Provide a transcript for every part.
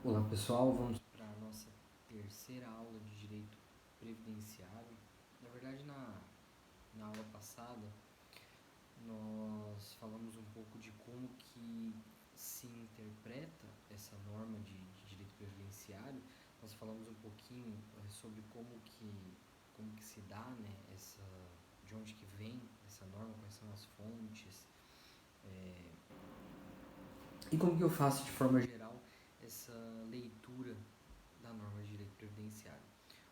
Olá pessoal, vamos para a nossa terceira aula de Direito Previdenciário. Na verdade, na aula passada, nós falamos um pouco de como que se interpreta essa norma de Direito Previdenciário. Nós falamos um pouquinho sobre como que se dá, né, de onde que vem essa norma, quais são as fontes, e como que eu faço de forma geral essa leitura da norma de direito previdenciário.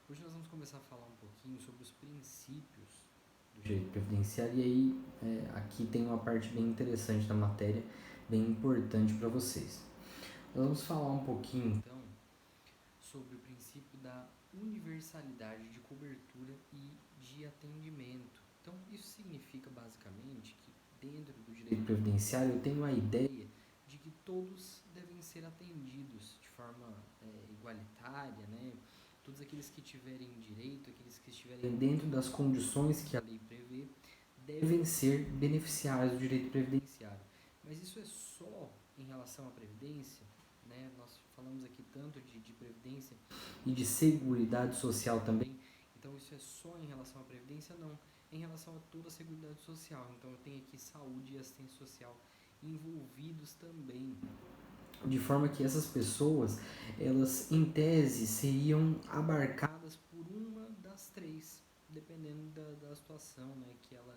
Hoje nós vamos começar a falar um pouquinho sobre os princípios do direito previdenciário e aí aqui tem uma parte bem interessante da matéria, bem importante para vocês. Nós vamos falar um pouquinho então sobre o princípio da universalidade de cobertura e de atendimento. Então isso significa basicamente que dentro do direito previdenciário eu tenho a ideia de que todos devem ser atendidos de forma igualitária, né? Todos aqueles que tiverem direito, aqueles que estiverem dentro das condições que a lei prevê, devem ser beneficiários do direito previdenciário. Mas isso é só em relação à previdência, né? Nós falamos aqui tanto de previdência e de seguridade social também. Então isso é só em relação à previdência? Não. Em relação a toda a seguridade social. Então eu tenho aqui saúde e assistência social envolvidos também, de forma que essas pessoas, elas em tese seriam abarcadas por uma das três, dependendo da situação, né, em que ela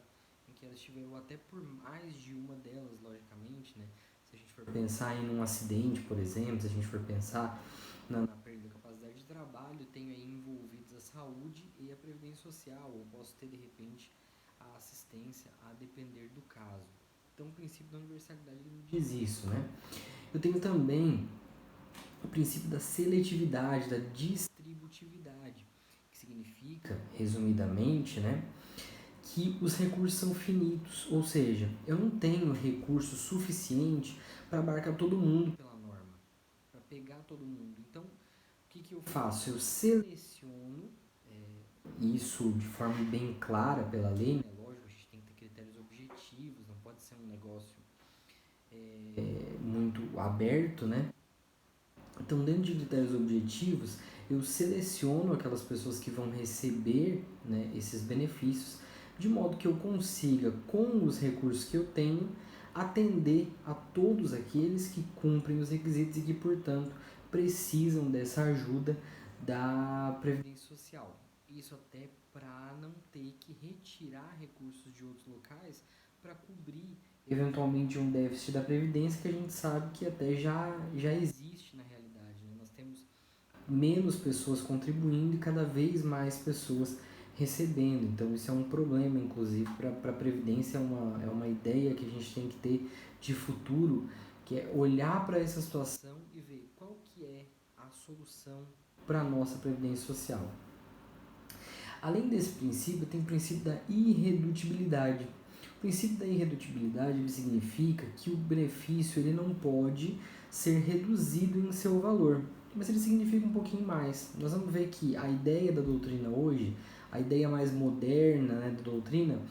estiver, ou até por mais de uma delas, logicamente, né, se a gente for pensar em um acidente, por exemplo, se a gente for pensar na perda da capacidade de trabalho, tenho aí envolvidos a saúde e a previdência social, ou posso ter de repente a assistência a depender do caso. Então o princípio da universalidade diz isso, né? Eu tenho também o princípio da seletividade, da distributividade, que significa, resumidamente, né, que os recursos são finitos, ou seja, eu não tenho recurso suficiente para abarcar todo mundo pela norma, para pegar todo mundo. Então, o que eu faço? Eu seleciono isso de forma bem clara pela lei, né? Lógico, a gente tem que ter critérios objetivos, não pode ser um negócio muito aberto, né? Então, dentro de critérios objetivos, eu seleciono aquelas pessoas que vão receber, né, esses benefícios, de modo que eu consiga, com os recursos que eu tenho, atender a todos aqueles que cumprem os requisitos e que, portanto, precisam dessa ajuda da Previdência Social. Isso até para não ter que retirar recursos de outros locais para cobrir eventualmente um déficit da Previdência que a gente sabe que até já existe na realidade. Né? Nós temos menos pessoas contribuindo e cada vez mais pessoas recebendo. Então isso é um problema, inclusive, para a Previdência, é uma ideia que a gente tem que ter de futuro, que é olhar para essa situação e ver qual que é a solução para a nossa Previdência Social. Além desse princípio, tem o princípio da irredutibilidade. O princípio da irredutibilidade ele significa que o benefício ele não pode ser reduzido em seu valor, mas ele significa um pouquinho mais. Nós vamos ver que a ideia da doutrina hoje, a ideia mais moderna, né, da doutrina,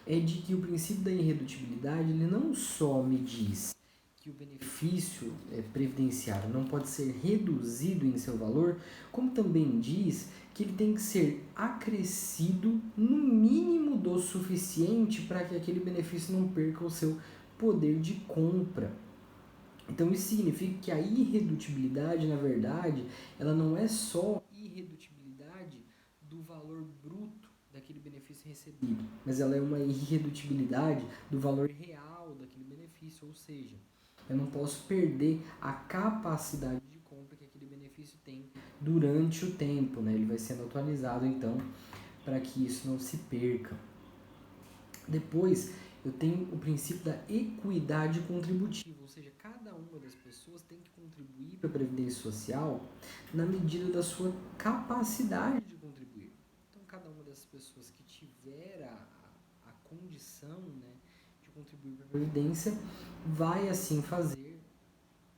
é de que o princípio da irredutibilidade ele não só me diz que o benefício previdenciário não pode ser reduzido em seu valor, como também diz que ele tem que ser acrescido no mínimo do suficiente para que aquele benefício não perca o seu poder de compra. Então isso significa que a irredutibilidade, na verdade, ela não é só irredutibilidade do valor bruto daquele benefício recebido, mas ela é uma irredutibilidade do valor real daquele benefício, ou seja, eu não posso perder a capacidade de compra que aquele benefício tem durante o tempo, né? Ele vai sendo atualizado então para que isso não se perca. Depois, eu tenho o princípio da equidade contributiva, ou seja, cada uma das pessoas tem que contribuir para a Previdência Social na medida da sua capacidade de contribuir. Então, cada uma dessas pessoas que tiver a condição, né, de contribuir para a Previdência vai assim fazer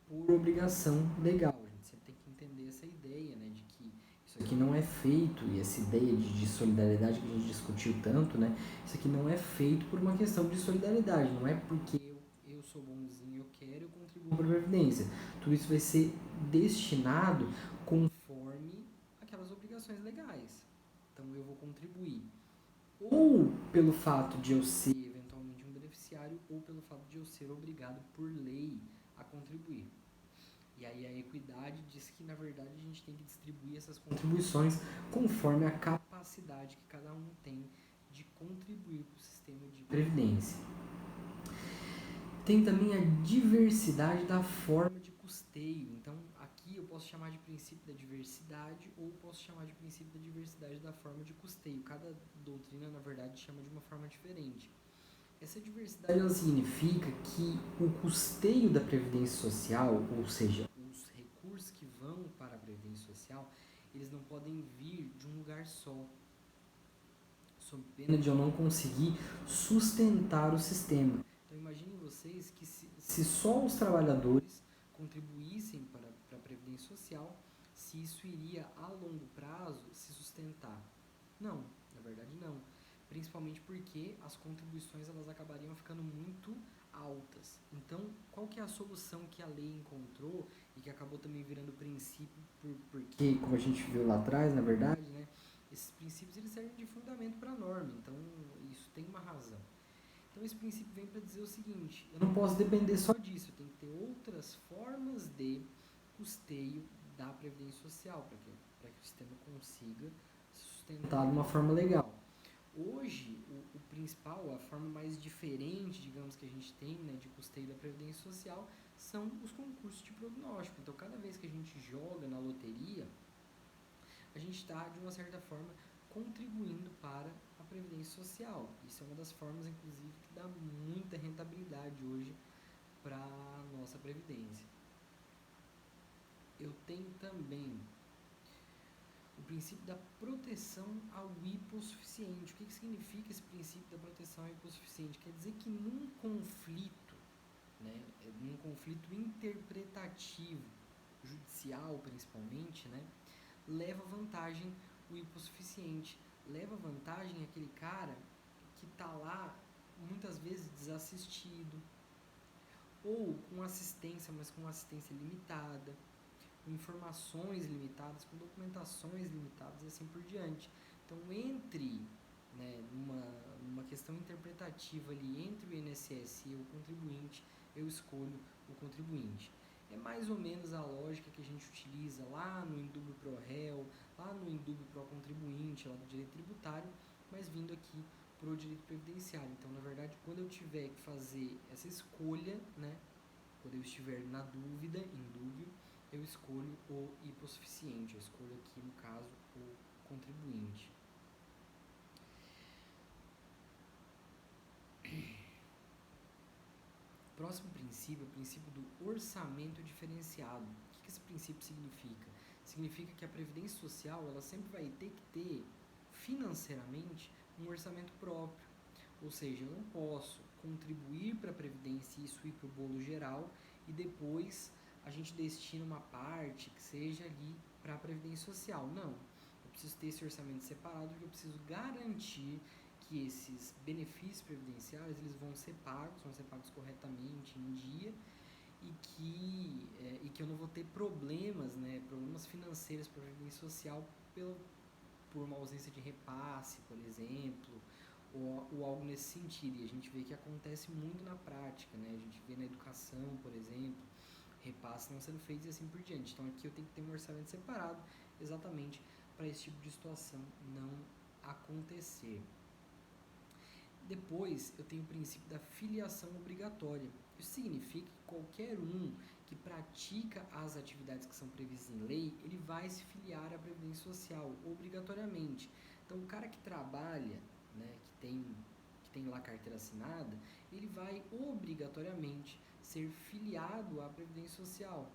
por obrigação legal. A gente sempre tem que entender essa ideia, né, de que isso aqui não é feito, e essa ideia de solidariedade que a gente discutiu tanto, né, isso aqui não é feito por uma questão de solidariedade, não é porque eu sou bonzinho, eu quero, eu contribuo para a Previdência. Tudo isso vai ser destinado conforme aquelas obrigações legais. Então eu vou contribuir ou pelo fato de eu ser eventualmente um beneficiário ou pelo fato de eu ser obrigado por lei a contribuir. E aí a equidade diz que, na verdade, a gente tem que distribuir essas contribuições conforme a capacidade que cada um tem de contribuir para o sistema de previdência. Tem também a diversidade da forma de custeio. Então, aqui eu posso chamar de princípio da diversidade ou posso chamar de princípio da diversidade da forma de custeio. Cada doutrina, na verdade, chama de uma forma diferente. Essa diversidade ela significa que o custeio da Previdência Social, ou seja, os recursos que vão para a Previdência Social, eles não podem vir de um lugar só, sob pena de eu não conseguir sustentar o sistema. Então imaginem vocês que se só os trabalhadores contribuíssem para a Previdência Social, se isso iria a longo prazo se sustentar. Não, na verdade não. Principalmente porque as contribuições elas acabariam ficando muito altas. Então, qual que é a solução que a lei encontrou e que acabou também virando princípio, porque, como a gente viu lá atrás, na verdade, né, esses princípios eles servem de fundamento para a norma, então isso tem uma razão. Então, esse princípio vem para dizer o seguinte: eu não posso depender só disso, eu tenho que ter outras formas de custeio da Previdência Social para que o sistema consiga se sustentar de uma forma legal. Hoje, o principal, a forma mais diferente, digamos, que a gente tem, né, de custeio da Previdência Social são os concursos de prognóstico. Então, cada vez que a gente joga na loteria, a gente está, de uma certa forma, contribuindo para a Previdência Social. Isso é uma das formas, inclusive, que dá muita rentabilidade hoje para a nossa Previdência. Eu tenho também o princípio da proteção ao hipossuficiente. O que significa esse princípio da proteção ao hipossuficiente? Quer dizer que num conflito, né, num conflito interpretativo, judicial principalmente, né, leva vantagem o hipossuficiente. Leva vantagem aquele cara que está lá muitas vezes desassistido, ou com assistência, mas com assistência limitada, com informações limitadas, com documentações limitadas e assim por diante. Então, né, numa questão interpretativa ali entre o INSS e o contribuinte, eu escolho o contribuinte. É mais ou menos a lógica que a gente utiliza lá no indúbio pro réu, lá no indúbio pro contribuinte, lá do direito tributário, mas vindo aqui pro direito previdenciário. Então, na verdade, quando eu tiver que fazer essa escolha, né, quando eu estiver na dúvida, em dúvida, eu escolho o hipossuficiente, eu escolho aqui, no caso, o contribuinte. Próximo princípio é o princípio do orçamento diferenciado. O que esse princípio significa? Significa que a Previdência Social ela sempre vai ter que ter, financeiramente, um orçamento próprio. Ou seja, eu não posso contribuir para a Previdência e isso ir para o bolo geral e depois a gente destina uma parte que seja ali para a Previdência Social. Não. Eu preciso ter esse orçamento separado porque eu preciso garantir que esses benefícios previdenciários eles vão ser pagos corretamente em dia e que eu não vou ter problemas, né, problemas financeiros para a Previdência Social por uma ausência de repasse, por exemplo, ou algo nesse sentido. E a gente vê que acontece muito na prática, né? A gente vê na educação, por exemplo, repasses não sendo feitos e assim por diante. Então aqui eu tenho que ter um orçamento separado exatamente para esse tipo de situação não acontecer. Depois eu tenho o princípio da filiação obrigatória. Isso significa que qualquer um que pratica as atividades que são previstas em lei, ele vai se filiar à Previdência Social obrigatoriamente. Então o cara que trabalha, né, que tem lá carteira assinada, ele vai obrigatoriamente ser filiado à Previdência Social.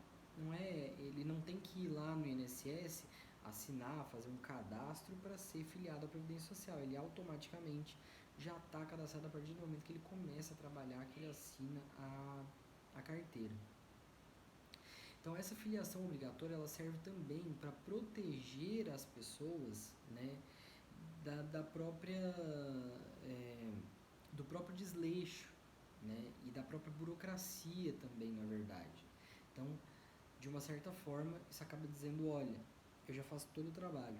Ele não tem que ir lá no INSS assinar, fazer um cadastro para ser filiado à Previdência Social. Ele automaticamente já está cadastrado a partir do momento que ele começa a trabalhar, que ele assina a carteira. Então, essa filiação obrigatória ela serve também para proteger as pessoas, né, da própria, do próprio desleixo, né, e da própria burocracia também, na verdade. Então, de uma certa forma, isso acaba dizendo, olha, eu já faço todo o trabalho.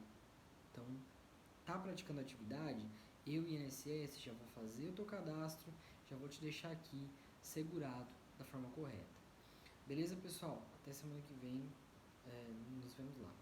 Então, tá praticando a atividade, eu e INSS já vou fazer o teu cadastro, já vou te deixar aqui segurado da forma correta. Beleza, pessoal? Até semana que vem, nos vemos lá.